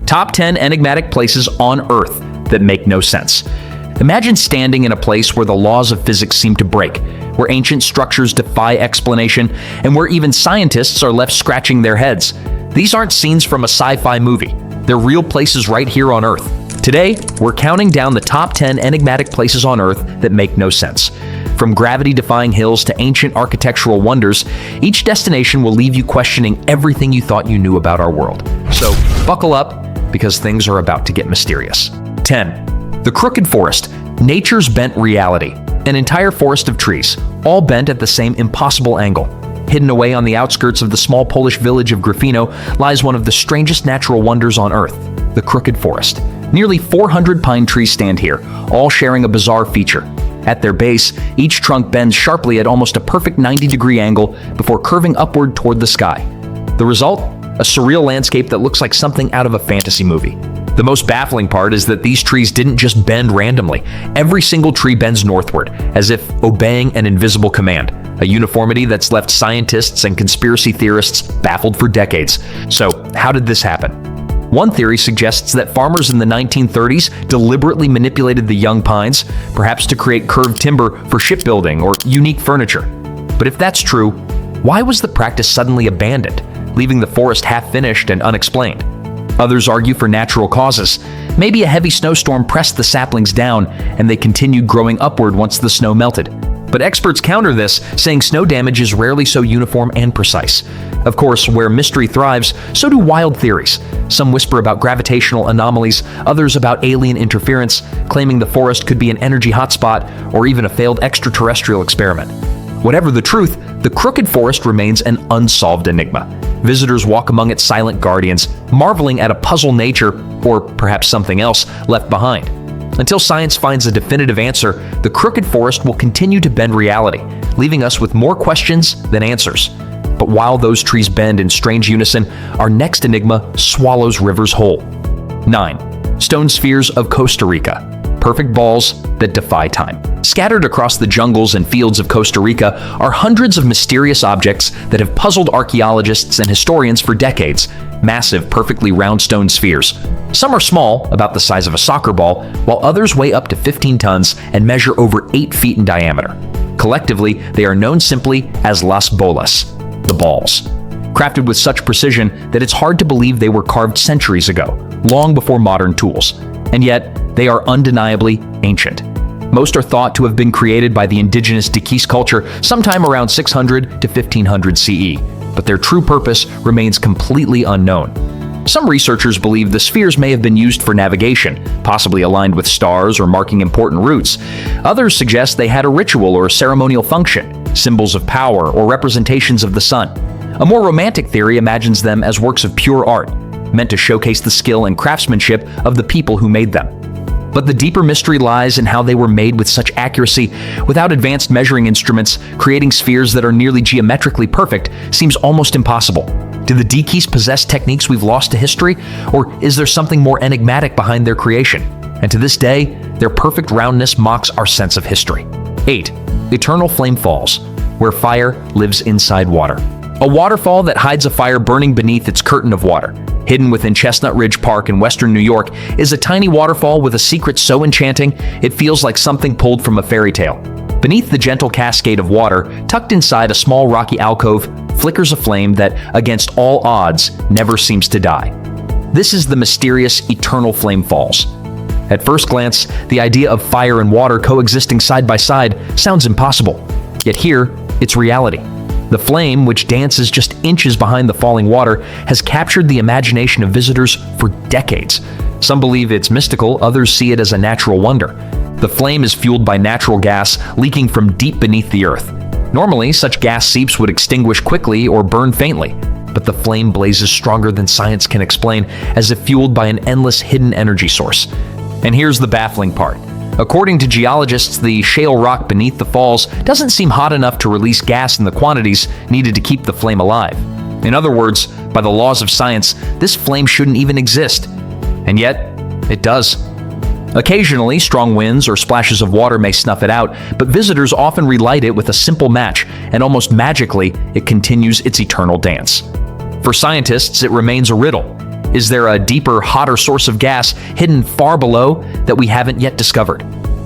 Top 10 enigmatic places on Earth that make no sense. Imagine standing in a place where the laws of physics seem to break, where ancient structures defy explanation, and where even scientists are left scratching their heads. These aren't scenes from a sci-fi movie. They're real places right here on Earth. Today, we're counting down the top 10 enigmatic places on Earth that make no sense. From gravity-defying hills to ancient architectural wonders, each destination will leave you questioning everything you thought you knew about our world. So, buckle up, because things are about to get mysterious. 10. The Crooked Forest, nature's bent reality. An entire forest of trees, all bent at the same impossible angle. Hidden away on the outskirts of the small Polish village of Gryfino lies one of the strangest natural wonders on Earth, the Crooked Forest. Nearly 400 pine trees stand here, all sharing a bizarre feature. At their base, each trunk bends sharply at almost a perfect 90-degree angle before curving upward toward the sky. The result? A surreal landscape that looks like something out of a fantasy movie. The most baffling part is that these trees didn't just bend randomly. Every single tree bends northward, as if obeying an invisible command, a uniformity that's left scientists and conspiracy theorists baffled for decades. So, how did this happen? One theory suggests that farmers in the 1930s deliberately manipulated the young pines, perhaps to create curved timber for shipbuilding or unique furniture. But if that's true, why was the practice suddenly abandoned, leaving the forest half-finished and unexplained? Others argue for natural causes. Maybe a heavy snowstorm pressed the saplings down, and they continued growing upward once the snow melted. But experts counter this, saying snow damage is rarely so uniform and precise. Of course, where mystery thrives, so do wild theories. Some whisper about gravitational anomalies, others about alien interference, claiming the forest could be an energy hotspot or even a failed extraterrestrial experiment. Whatever the truth, the Crooked Forest remains an unsolved enigma. Visitors walk among its silent guardians, marveling at a puzzle nature, or perhaps something else, left behind. Until science finds a definitive answer, the Crooked Forest will continue to bend reality, leaving us with more questions than answers. But while those trees bend in strange unison, our next enigma swallows rivers whole. 9. Stone spheres of Costa Rica. Perfect balls that defy time. Scattered across the jungles and fields of Costa Rica are hundreds of mysterious objects that have puzzled archaeologists and historians for decades. Massive, perfectly round stone spheres. Some are small, about the size of a soccer ball, while others weigh up to 15 tons and measure over 8 feet in diameter. Collectively, they are known simply as las bolas, the balls. Crafted with such precision that it's hard to believe they were carved centuries ago, long before modern tools. And yet, they are undeniably ancient. Most are thought to have been created by the indigenous Diquis culture sometime around 600 to 1500 CE, but their true purpose remains completely unknown. Some researchers believe the spheres may have been used for navigation, possibly aligned with stars or marking important routes. Others suggest they had a ritual or a ceremonial function, symbols of power or representations of the sun. A more romantic theory imagines them as works of pure art, meant to showcase the skill and craftsmanship of the people who made them. But the deeper mystery lies in how they were made with such accuracy. Without advanced measuring instruments, creating spheres that are nearly geometrically perfect seems almost impossible. Do the Diquis possess techniques we've lost to history, or is there something more enigmatic behind their creation? And to this day, their perfect roundness mocks our sense of history. 8. Eternal Flame Falls, where fire lives inside water. A waterfall that hides a fire burning beneath its curtain of water. Hidden within Chestnut Ridge Park in western New York is a tiny waterfall with a secret so enchanting it feels like something pulled from a fairy tale. Beneath the gentle cascade of water, tucked inside a small rocky alcove, flickers a flame that, against all odds, never seems to die. This is the mysterious Eternal Flame Falls. At first glance, the idea of fire and water coexisting side by side sounds impossible. Yet here, it's reality. The flame, which dances just inches behind the falling water, has captured the imagination of visitors for decades. Some believe it's mystical, others see it as a natural wonder. The flame is fueled by natural gas leaking from deep beneath the earth. Normally, such gas seeps would extinguish quickly or burn faintly, but the flame blazes stronger than science can explain, as if fueled by an endless hidden energy source. And here's the baffling part. According to geologists, the shale rock beneath the falls doesn't seem hot enough to release gas in the quantities needed to keep the flame alive. In other words, by the laws of science, this flame shouldn't even exist. And yet, it does. Occasionally, strong winds or splashes of water may snuff it out, but visitors often relight it with a simple match, and almost magically, it continues its eternal dance. For scientists, it remains a riddle. Is there a deeper, hotter source of gas hidden far below that we haven't yet discovered?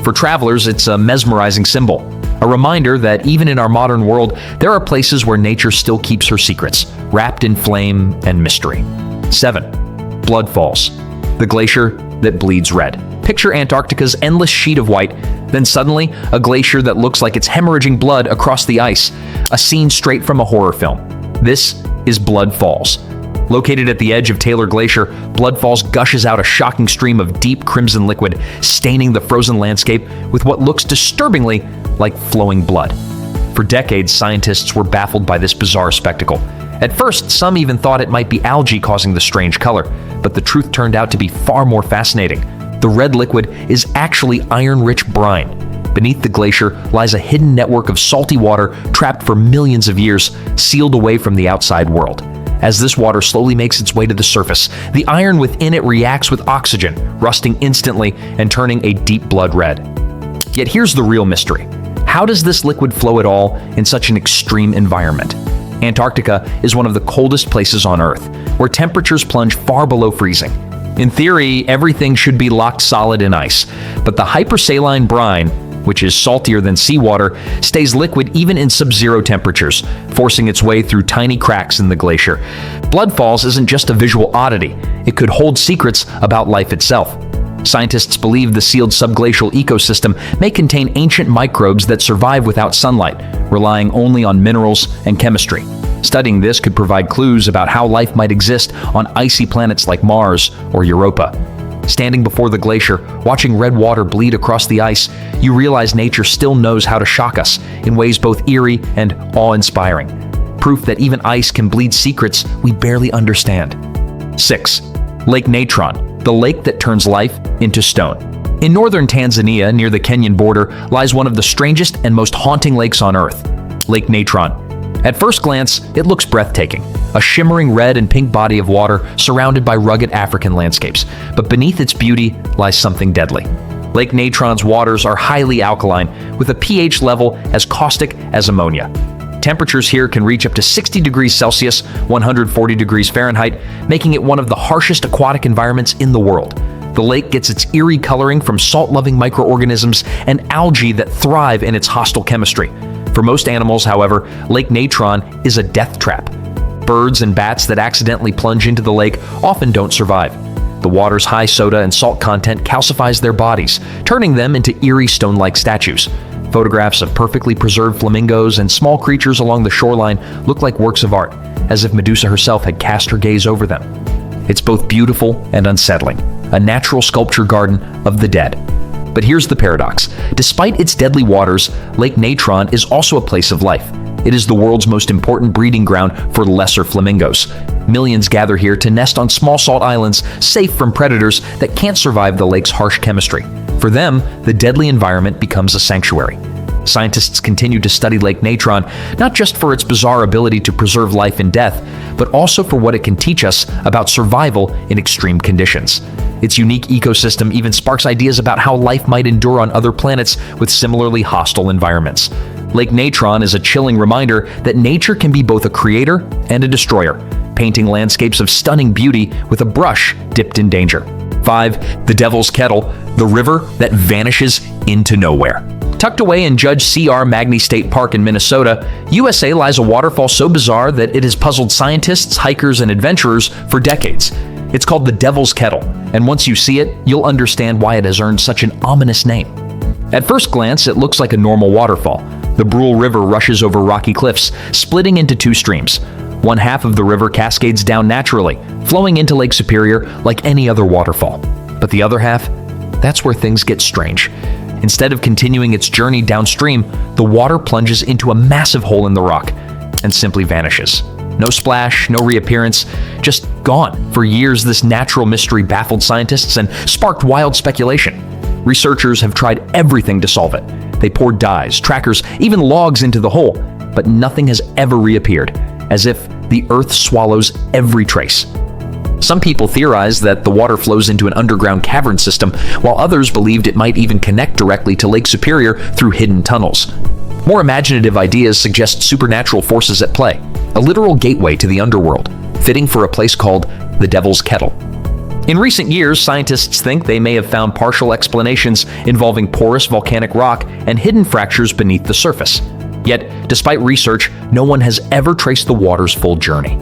For travelers, it's a mesmerizing symbol, a reminder that even in our modern world, there are places where nature still keeps her secrets, wrapped in flame and mystery. 7. Blood Falls, the glacier that bleeds red. Picture Antarctica's endless sheet of white, then suddenly a glacier that looks like it's hemorrhaging blood across the ice, a scene straight from a horror film. This is Blood Falls. Located at the edge of Taylor Glacier, Blood Falls gushes out a shocking stream of deep crimson liquid, staining the frozen landscape with what looks disturbingly like flowing blood. For decades, scientists were baffled by this bizarre spectacle. At first, some even thought it might be algae causing the strange color, but the truth turned out to be far more fascinating. The red liquid is actually iron-rich brine. Beneath the glacier lies a hidden network of salty water trapped for millions of years, sealed away from the outside world. As this water slowly makes its way to the surface, the iron within it reacts with oxygen, rusting instantly and turning a deep blood red. Yet here's the real mystery. How does this liquid flow at all in such an extreme environment? Antarctica is one of the coldest places on Earth, where temperatures plunge far below freezing. In theory, everything should be locked solid in ice, but the hypersaline brine, which is saltier than seawater, stays liquid even in sub-zero temperatures, forcing its way through tiny cracks in the glacier. Blood Falls isn't just a visual oddity, it could hold secrets about life itself. Scientists believe the sealed subglacial ecosystem may contain ancient microbes that survive without sunlight, relying only on minerals and chemistry. Studying this could provide clues about how life might exist on icy planets like Mars or Europa. Standing before the glacier, watching red water bleed across the ice, you realize nature still knows how to shock us in ways both eerie and awe-inspiring. Proof that even ice can bleed secrets we barely understand. 6. Lake Natron, the lake that turns life into stone. In northern Tanzania, near the Kenyan border, lies one of the strangest and most haunting lakes on Earth, Lake Natron. At first glance, it looks breathtaking, a shimmering red and pink body of water surrounded by rugged African landscapes. But beneath its beauty lies something deadly. Lake Natron's waters are highly alkaline, with a pH level as caustic as ammonia. Temperatures here can reach up to 60 degrees Celsius, 140 degrees Fahrenheit, making it one of the harshest aquatic environments in the world. The lake gets its eerie coloring from salt-loving microorganisms and algae that thrive in its hostile chemistry. For most animals, however, Lake Natron is a death trap. Birds and bats that accidentally plunge into the lake often don't survive. The water's high soda and salt content calcifies their bodies, turning them into eerie stone-like statues. Photographs of perfectly preserved flamingos and small creatures along the shoreline look like works of art, as if Medusa herself had cast her gaze over them. It's both beautiful and unsettling, a natural sculpture garden of the dead. But here's the paradox. Despite its deadly waters, Lake Natron is also a place of life. It is the world's most important breeding ground for lesser flamingos. Millions gather here to nest on small salt islands, safe from predators that can't survive the lake's harsh chemistry. For them, the deadly environment becomes a sanctuary. Scientists continue to study Lake Natron, not just for its bizarre ability to preserve life in death, but also for what it can teach us about survival in extreme conditions. Its unique ecosystem even sparks ideas about how life might endure on other planets with similarly hostile environments. Lake Natron is a chilling reminder that nature can be both a creator and a destroyer, painting landscapes of stunning beauty with a brush dipped in danger. 5. The Devil's Kettle, the river that vanishes into nowhere. Tucked away in Judge C.R. Magny State Park in Minnesota, USA lies a waterfall so bizarre that it has puzzled scientists, hikers, and adventurers for decades. It's called the Devil's Kettle, and once you see it, you'll understand why it has earned such an ominous name. At first glance, it looks like a normal waterfall. The Brule River rushes over rocky cliffs, splitting into two streams. One half of the river cascades down naturally, flowing into Lake Superior like any other waterfall. But the other half, that's where things get strange. Instead of continuing its journey downstream, the water plunges into a massive hole in the rock and simply vanishes. No splash, no reappearance, just gone. For years, this natural mystery baffled scientists and sparked wild speculation. Researchers have tried everything to solve it. They poured dyes, trackers, even logs into the hole, but nothing has ever reappeared, as if the Earth swallows every trace. Some people theorize that the water flows into an underground cavern system, while others believed it might even connect directly to Lake Superior through hidden tunnels. More imaginative ideas suggest supernatural forces at play, a literal gateway to the underworld. fitting for a place called the Devil's Kettle. In recent years, scientists think they may have found partial explanations involving porous volcanic rock and hidden fractures beneath the surface. Yet, despite research, no one has ever traced the water's full journey.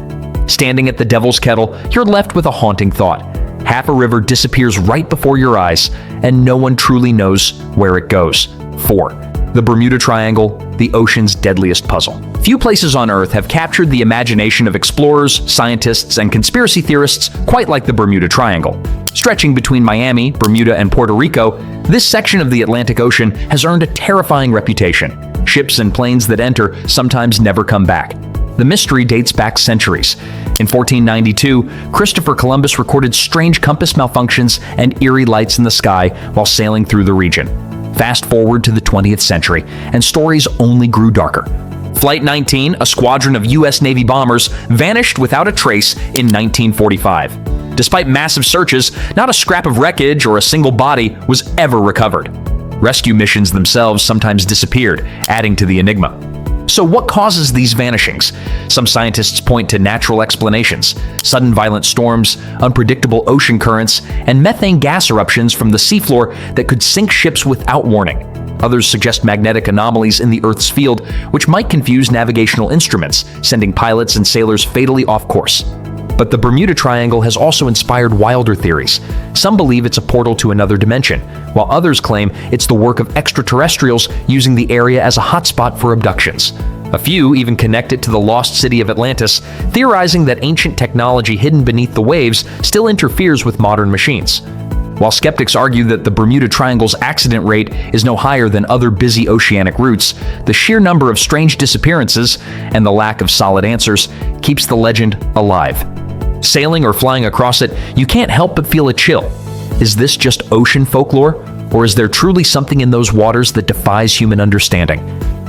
Standing at the Devil's Kettle, you're left with a haunting thought. Half a river disappears right before your eyes, and no one truly knows where it goes. 4. The Bermuda Triangle, the ocean's deadliest puzzle. Few places on Earth have captured the imagination of explorers, scientists, and conspiracy theorists quite like the Bermuda Triangle. Stretching between Miami, Bermuda, and Puerto Rico, this section of the Atlantic Ocean has earned a terrifying reputation. Ships and planes that enter sometimes never come back. The mystery dates back centuries. In 1492, Christopher Columbus recorded strange compass malfunctions and eerie lights in the sky while sailing through the region. Fast forward to the 20th century, and stories only grew darker. Flight 19, a squadron of U.S. Navy bombers, vanished without a trace in 1945. Despite massive searches, not a scrap of wreckage or a single body was ever recovered. Rescue missions themselves sometimes disappeared, adding to the enigma. So what causes these vanishings? Some scientists point to natural explanations: sudden violent storms, unpredictable ocean currents, and methane gas eruptions from the seafloor that could sink ships without warning. Others suggest magnetic anomalies in the Earth's field, which might confuse navigational instruments, sending pilots and sailors fatally off course. But the Bermuda Triangle has also inspired wilder theories. Some believe it's a portal to another dimension, while others claim it's the work of extraterrestrials using the area as a hotspot for abductions. A few even connect it to the lost city of Atlantis, theorizing that ancient technology hidden beneath the waves still interferes with modern machines. While skeptics argue that the Bermuda Triangle's accident rate is no higher than other busy oceanic routes, the sheer number of strange disappearances and the lack of solid answers keeps the legend alive. Sailing or flying across it, you can't help but feel a chill. Is this just ocean folklore, or is there truly something in those waters that defies human understanding?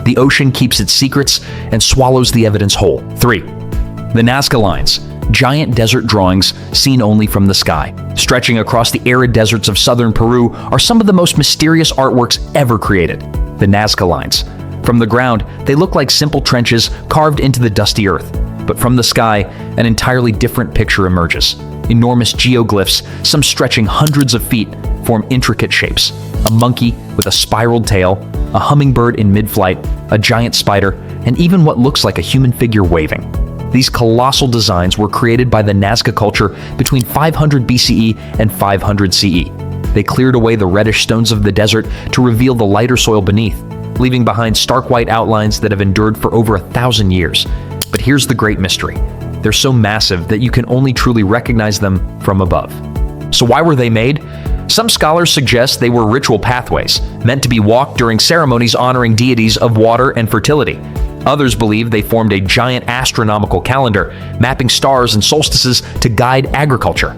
The ocean keeps its secrets and swallows the evidence whole. 3. The Nazca Lines, giant desert drawings seen only from the sky. Stretching across the arid deserts of southern Peru are some of the most mysterious artworks ever created. The Nazca Lines. From the ground, they look like simple trenches carved into the dusty earth. But from the sky, an entirely different picture emerges. Enormous geoglyphs, some stretching hundreds of feet, form intricate shapes. A monkey with a spiraled tail, a hummingbird in mid-flight, a giant spider, and even what looks like a human figure waving. These colossal designs were created by the Nazca culture between 500 BCE and 500 CE. They cleared away the reddish stones of the desert to reveal the lighter soil beneath, leaving behind stark white outlines that have endured for over 1,000 years. But here's the great mystery. They're so massive that you can only truly recognize them from above. So why were they made? Some scholars suggest they were ritual pathways, meant to be walked during ceremonies honoring deities of water and fertility. Others believe they formed a giant astronomical calendar, mapping stars and solstices to guide agriculture.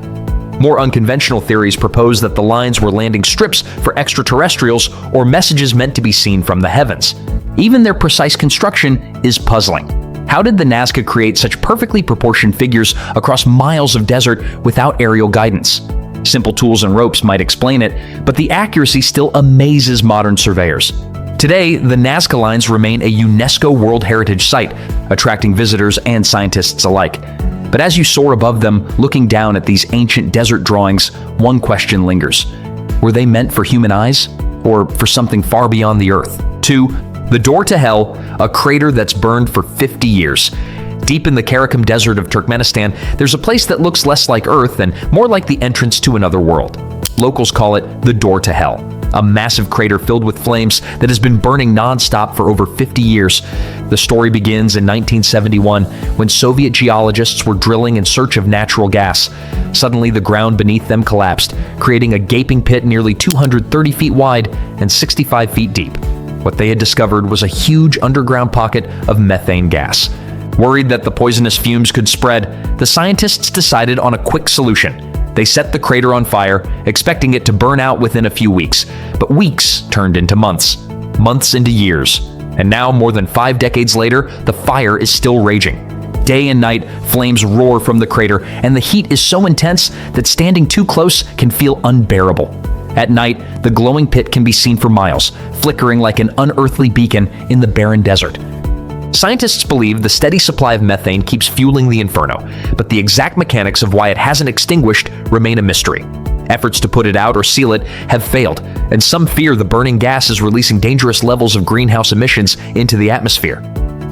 More unconventional theories propose that the lines were landing strips for extraterrestrials or messages meant to be seen from the heavens. Even their precise construction is puzzling. How did the Nazca create such perfectly proportioned figures across miles of desert without aerial guidance? Simple tools and ropes might explain it, but the accuracy still amazes modern surveyors. Today, the Nazca Lines remain a UNESCO World Heritage Site, attracting visitors and scientists alike. But as you soar above them, looking down at these ancient desert drawings, one question lingers. Were they meant for human eyes, or for something far beyond the Earth? 2. The Door to Hell, a crater that's burned for 50 years. Deep in the Karakum Desert of Turkmenistan, there's a place that looks less like Earth and more like the entrance to another world. Locals call it the Door to Hell, a massive crater filled with flames that has been burning non-stop for over 50 years. The story begins in 1971 when Soviet geologists were drilling in search of natural gas. Suddenly, the ground beneath them collapsed, creating a gaping pit nearly 230 feet wide and 65 feet deep. What they had discovered was a huge underground pocket of methane gas. Worried that the poisonous fumes could spread, the scientists decided on a quick solution. They set the crater on fire, expecting it to burn out within a few weeks. But weeks turned into months, months into years. And now, more than 5 decades later, the fire is still raging. Day and night, flames roar from the crater, and the heat is so intense that standing too close can feel unbearable. At night, the glowing pit can be seen for miles, flickering like an unearthly beacon in the barren desert. Scientists believe the steady supply of methane keeps fueling the inferno, but the exact mechanics of why it hasn't extinguished remain a mystery. Efforts to put it out or seal it have failed, and some fear the burning gas is releasing dangerous levels of greenhouse emissions into the atmosphere.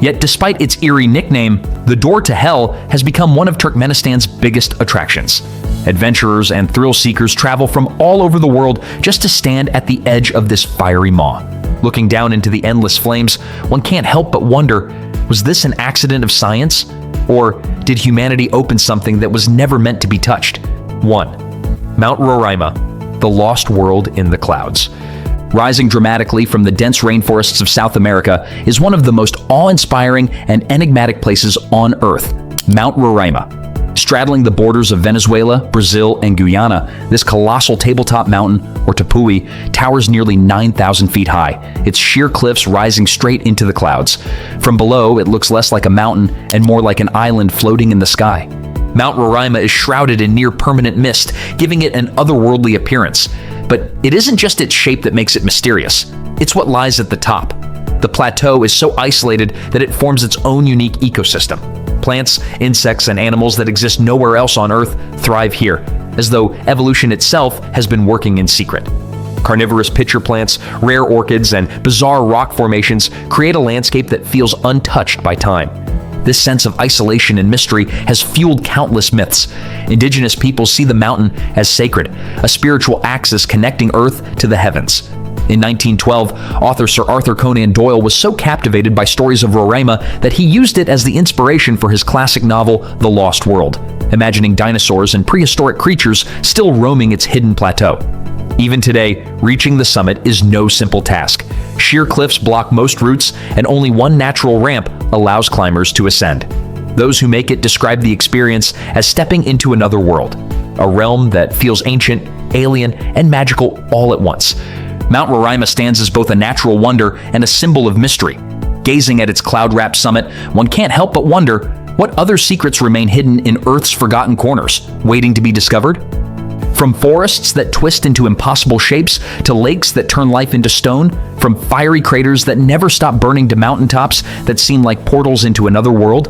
Yet despite its eerie nickname, the door to hell has become one of Turkmenistan's biggest attractions. Adventurers and thrill seekers travel from all over the world just to stand at the edge of this fiery maw. Looking down into the endless flames, one can't help but wonder, was this an accident of science? Or did humanity open something that was never meant to be touched? 1. Mount Roraima, the lost world in the clouds. Rising dramatically from the dense rainforests of South America is one of the most awe-inspiring and enigmatic places on Earth, Mount Roraima. Straddling the borders of Venezuela, Brazil, and Guyana, this colossal tabletop mountain, or Tepui, towers nearly 9,000 feet high, its sheer cliffs rising straight into the clouds. From below, it looks less like a mountain and more like an island floating in the sky. Mount Roraima is shrouded in near-permanent mist, giving it an otherworldly appearance. But it isn't just its shape that makes it mysterious. It's what lies at the top. The plateau is so isolated that it forms its own unique ecosystem. Plants, insects, and animals that exist nowhere else on Earth thrive here, as though evolution itself has been working in secret. Carnivorous pitcher plants, rare orchids, and bizarre rock formations create a landscape that feels untouched by time. This sense of isolation and mystery has fueled countless myths. Indigenous peoples see the mountain as sacred, a spiritual axis connecting Earth to the heavens. In 1912, author Sir Arthur Conan Doyle was so captivated by stories of Roraima that he used it as the inspiration for his classic novel, The Lost World, imagining dinosaurs and prehistoric creatures still roaming its hidden plateau. Even today, reaching the summit is no simple task. Sheer cliffs block most routes, and only one natural ramp allows climbers to ascend. Those who make it describe the experience as stepping into another world, a realm that feels ancient, alien, and magical all at once. Mount Roraima stands as both a natural wonder and a symbol of mystery. Gazing at its cloud-wrapped summit, one can't help but wonder, what other secrets remain hidden in Earth's forgotten corners, waiting to be discovered? From forests that twist into impossible shapes to lakes that turn life into stone, from fiery craters that never stop burning to mountaintops that seem like portals into another world,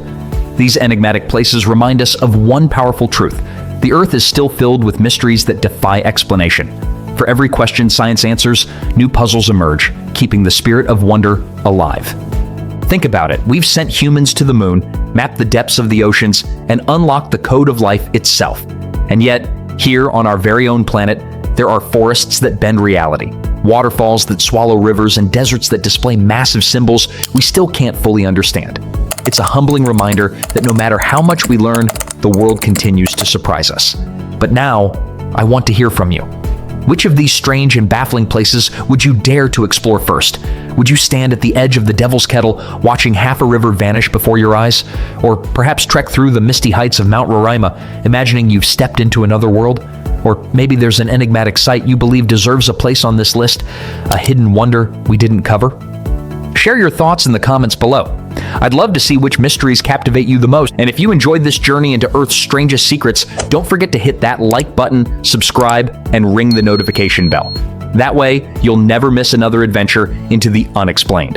these enigmatic places remind us of one powerful truth. The Earth is still filled with mysteries that defy explanation. For every question science answers, new puzzles emerge, keeping the spirit of wonder alive. Think about it. We've sent humans to the moon, mapped the depths of the oceans, and unlocked the code of life itself. And yet, here on our very own planet, there are forests that bend reality, waterfalls that swallow rivers, and deserts that display massive symbols we still can't fully understand. It's a humbling reminder that no matter how much we learn, the world continues to surprise us. But now, I want to hear from you. Which of these strange and baffling places would you dare to explore first? Would you stand at the edge of the Devil's Kettle, watching half a river vanish before your eyes? Or perhaps trek through the misty heights of Mount Roraima, imagining you've stepped into another world? Or maybe there's an enigmatic site you believe deserves a place on this list, a hidden wonder we didn't cover? Share your thoughts in the comments below. I'd love to see which mysteries captivate you the most, and if you enjoyed this journey into Earth's strangest secrets, don't forget to hit that like button, subscribe, and ring the notification bell. That way, you'll never miss another adventure into the unexplained.